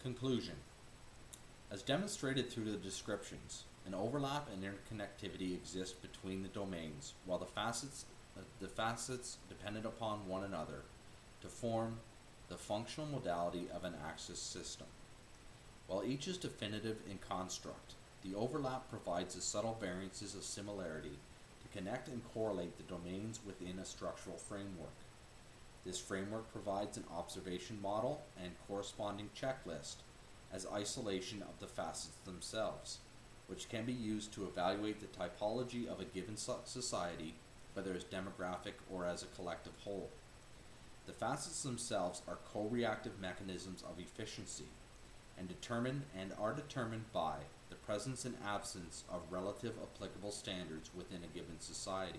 Conclusion. As demonstrated through the descriptions, an overlap and interconnectivity exist between the domains, while the facets dependent upon one another to form the functional modality of an axis system. While each is definitive in construct, the overlap provides the subtle variances of similarity to connect and correlate the domains within a structural framework. This framework provides an observation model and corresponding checklist as isolation of the facets themselves, which can be used to evaluate the typology of a given society, whether as demographic or as a collective whole. The facets themselves are co-reactive mechanisms of efficiency and are determined by the presence and absence of relative applicable standards within a given society.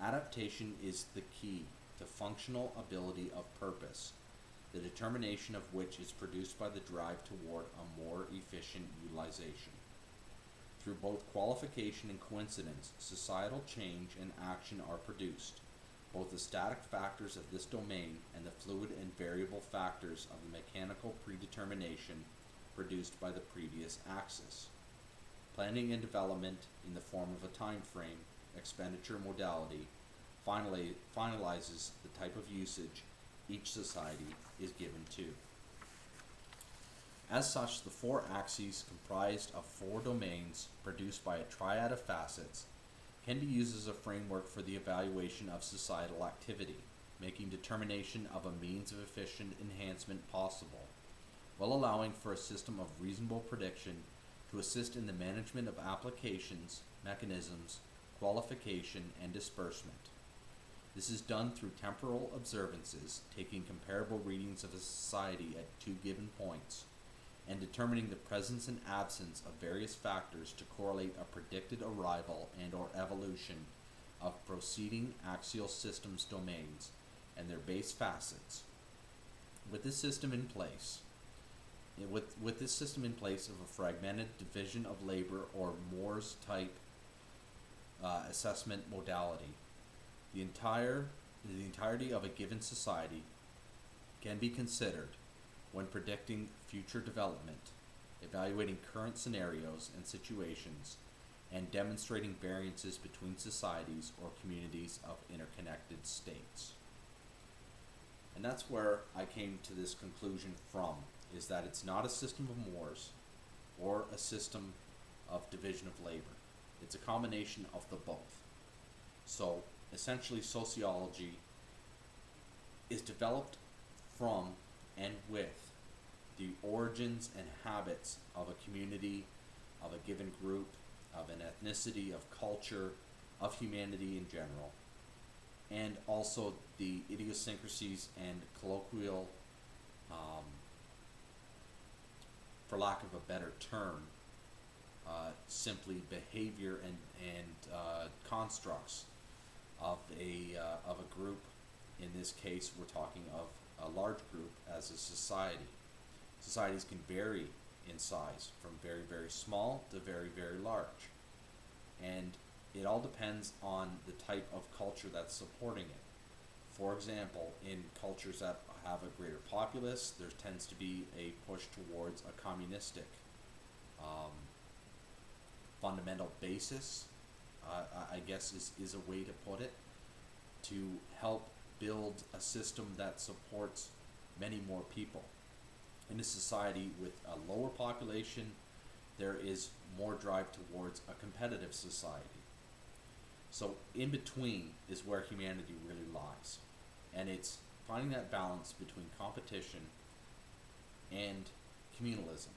Adaptation is the key to functional ability of purpose, the determination of which is produced by the drive toward a more efficient utilization. Through both qualification and coincidence, societal change and action are produced, both the static factors of this domain and the fluid and variable factors of the mechanical predetermination produced by the previous axis. Planning and development in the form of a time frame, expenditure modality, finalizes the type of usage each society is given to. As such, the four axes comprised of four domains produced by a triad of facets can be used as a framework for the evaluation of societal activity, making determination of a means of efficient enhancement possible, while allowing for a system of reasonable prediction to assist in the management of applications, mechanisms, qualification, and disbursement. This is done through temporal observances, taking comparable readings of a society at two given points, and determining the presence and absence of various factors to correlate a predicted arrival and or evolution of proceeding axial systems domains and their base facets. With this system in place of a fragmented division of labor or Moore's type assessment modality, the entirety of a given society can be considered when predicting future development, evaluating current scenarios and situations, and demonstrating variances between societies or communities of interconnected states. And that's where I came to this conclusion from, is that it's not a system of Moores or a system of division of labor. It's a combination of the both. So essentially, sociology is developed from and with the origins and habits of a community, of a given group, of an ethnicity, of culture, of humanity in general, and also the idiosyncrasies and colloquial, for lack of a better term, simply behavior and constructs of a group. In this case, we're talking of a large group as a society. Societies can vary in size from very, very small to very, very large. And it all depends on the type of culture that's supporting it. For example, in cultures that have a greater populace, there tends to be a push towards a communistic fundamental basis, I guess is a way to put it, to help build a system that supports many more people. In a society with a lower population, there is more drive towards a competitive society. So in between is where humanity really lies. And it's finding that balance between competition and communalism.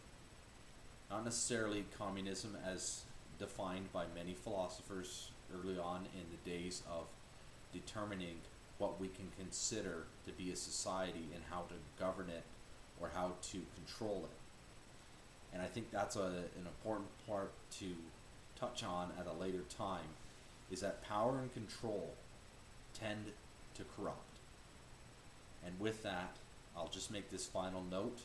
Not necessarily communism as defined by many philosophers early on in the days of determining what we can consider to be a society and how to govern it or how to control it. And I think that's an important part to touch on at a later time, is that power and control tend to corrupt. And with that, I'll just make this final note.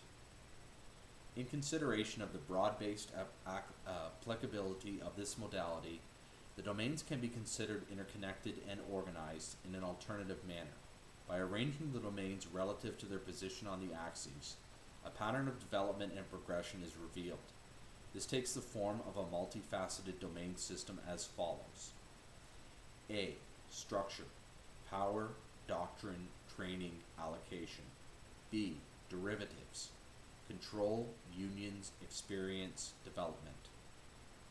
In consideration of the broad-based applicability of this modality, the domains can be considered interconnected and organized in an alternative manner. By arranging the domains relative to their position on the axes, a pattern of development and progression is revealed. This takes the form of a multifaceted domain system as follows. A. Structure, power, doctrine, training, allocation. B. Derivatives, control, unions, experience, development.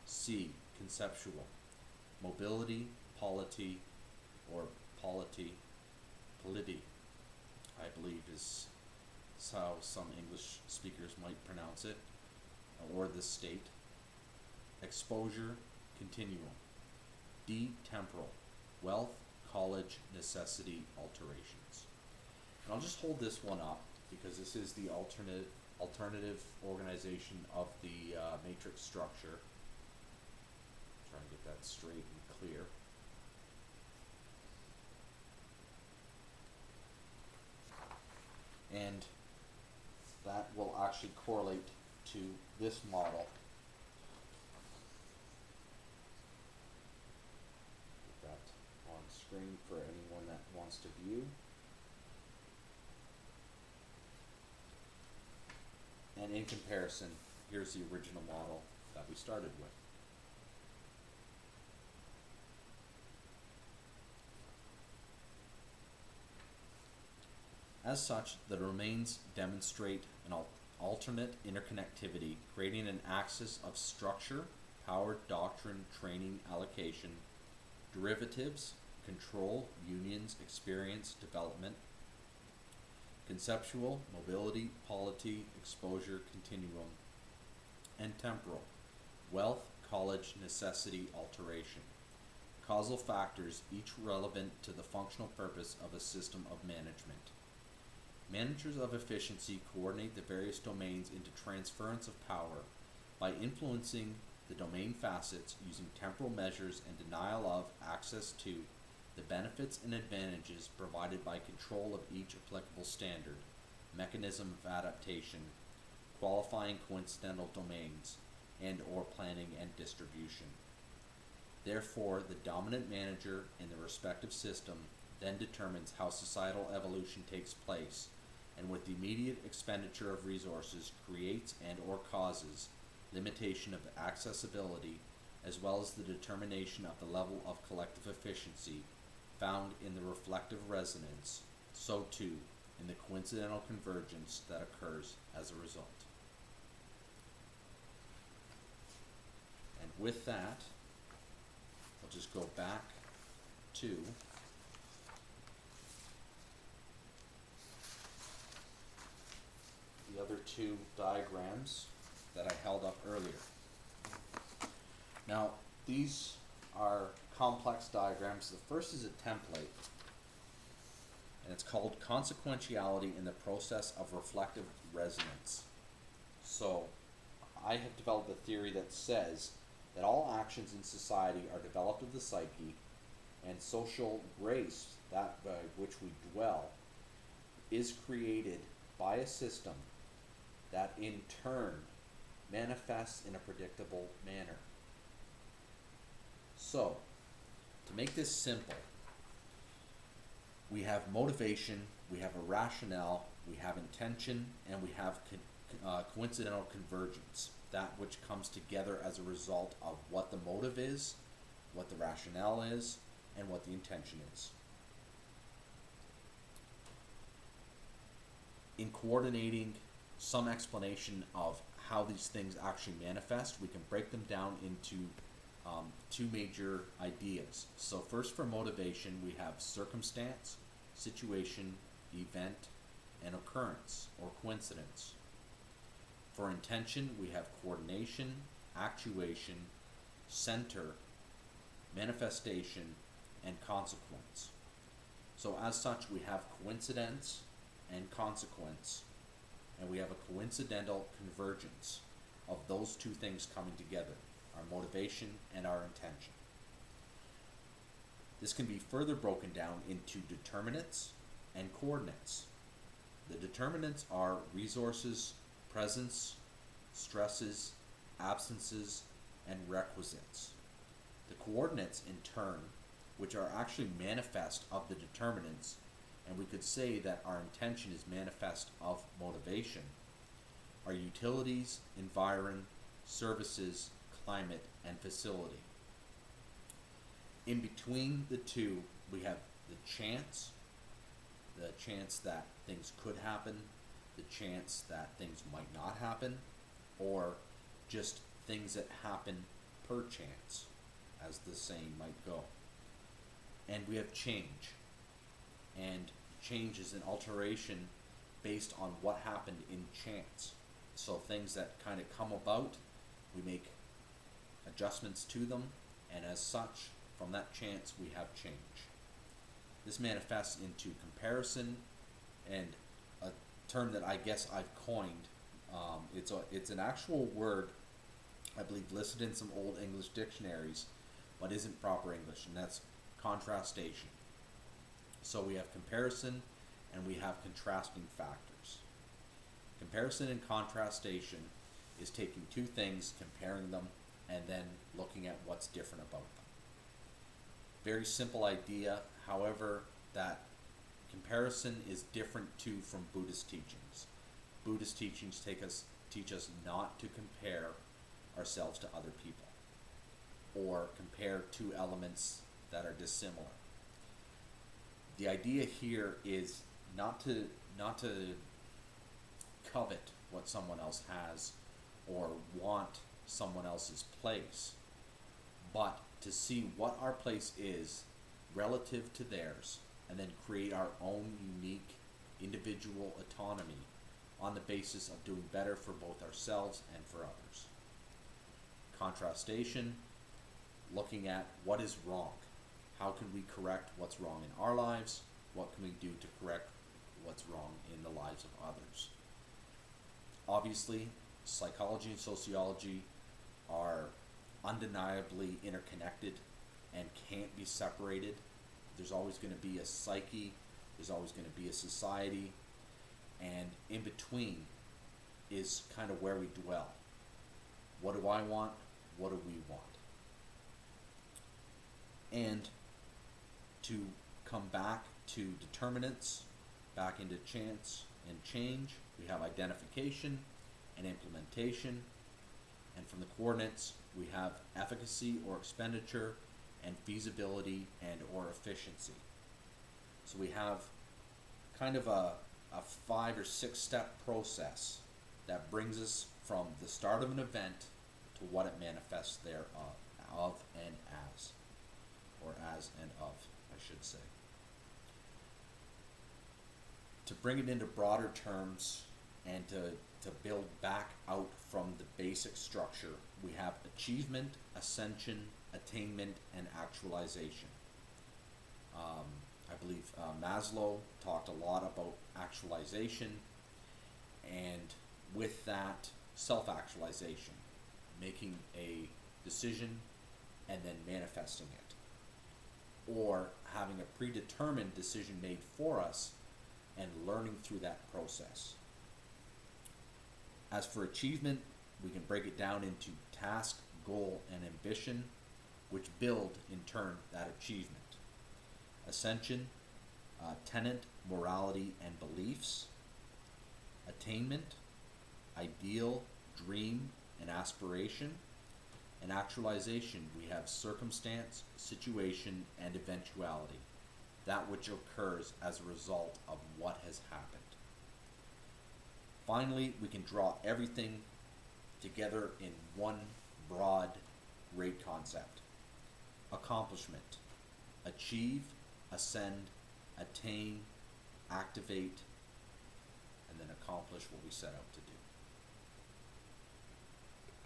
C. Conceptual, mobility, polity, or polity, I believe is how some English speakers might pronounce it, or the state. Exposure, continuum. D. Temporal, wealth, college, necessity, alterations. And I'll just hold this one up because this is the alternative organization of the matrix structure. Try and get that straight and clear. And that will actually correlate to this model. Put that on screen for anyone that wants to view. And in comparison, here's the original model that we started with. As such, the domains demonstrate an alternate interconnectivity, creating an axis of structure, power, doctrine, training, allocation, derivatives, control, unions, experience, development, conceptual, mobility, polity, exposure, continuum, and temporal, wealth, college, necessity, alteration. Causal factors, each relevant to the functional purpose of a system of management. Managers of efficiency coordinate the various domains into transference of power by influencing the domain facets using temporal measures and denial of access to the benefits and advantages provided by control of each applicable standard, mechanism of adaptation, qualifying coincidental domains, and or planning and distribution. Therefore, the dominant manager in the respective system then determines how societal evolution takes place, and with the immediate expenditure of resources creates and or causes limitation of accessibility, as well as the determination of the level of collective efficiency found in the reflective resonance, so too in the coincidental convergence that occurs as a result. And with that, I'll just go back to the other two diagrams that I held up earlier. Now, these are complex diagrams. The first is a template, and it's called Consequentiality in the Process of Reflective Resonance. So, I have developed a theory that says that all actions in society are developed of the psyche, and social grace, that by which we dwell, is created by a system that in turn manifests in a predictable manner. So, to make this simple, we have motivation, we have a rationale, we have intention, and we have coincidental convergence, that which comes together as a result of what the motive is, what the rationale is, and what the intention is. In coordinating some explanation of how these things actually manifest, we can break them down into two major ideas. So first, for motivation, we have circumstance, situation, event, and occurrence or coincidence. For intention, we have coordination, actuation, center, manifestation, and consequence. So as such, we have coincidence and consequence, and we have a coincidental convergence of those two things coming together, our motivation and our intention. This can be further broken down into determinants and coordinates. The determinants are resources, presence, stresses, absences, and requisites. The coordinates, in turn, which are actually manifest of the determinants, and we could say that our intention is manifest of motivation, are utilities, environ, services, climate, and facility. In between the two, we have the chance that things could happen, the chance that things might not happen, or just things that happen per chance, as the saying might go. And we have change. And change is an alteration based on what happened in chance. So things that kind of come about, we make adjustments to them, and as such, from that chance, we have change. This manifests into comparison, and a term that I guess I've coined. It's an actual word, I believe, listed in some old English dictionaries, but isn't proper English, and that's contrastation. So we have comparison, and we have contrasting factors. Comparison and contrastation is taking two things, comparing them, and then looking at what's different about them. Very simple idea, however, that comparison is different too from Buddhist teachings. Buddhist teachings teach us not to compare ourselves to other people, or compare two elements that are dissimilar. The idea here is not to covet what someone else has or want someone else's place, but to see what our place is relative to theirs, and then create our own unique individual autonomy on the basis of doing better for both ourselves and for others. Contrastation, looking at what is wrong. How can we correct what's wrong in our lives? What can we do to correct what's wrong in the lives of others? Obviously, psychology and sociology are undeniably interconnected and can't be separated. There's always going to be a psyche, there's always going to be a society, and in between is kind of where we dwell. What do I want? What do we want? And to come back to determinants, back into chance and change, we have identification and implementation. And from the coordinates, we have efficacy or expenditure, and feasibility and or efficiency. So we have kind of a 5 or 6 step process that brings us from the start of an event to what it manifests thereof, of and as, or as and of, I should say. To bring it into broader terms and to build back out from the basic structure, we have achievement, ascension, attainment, and actualization. I believe Maslow talked a lot about actualization, and with that, self-actualization, making a decision and then manifesting it, or having a predetermined decision made for us and learning through that process. As for achievement, we can break it down into task, goal, and ambition, which build, in turn, that achievement. Ascension, tenet, morality, and beliefs. Attainment, ideal, dream, and aspiration. And actualization, we have circumstance, situation, and eventuality, that which occurs as a result of what has happened. Finally, we can draw everything together in one broad, great concept. Accomplishment. Achieve, ascend, attain, activate, and then accomplish what we set out to do.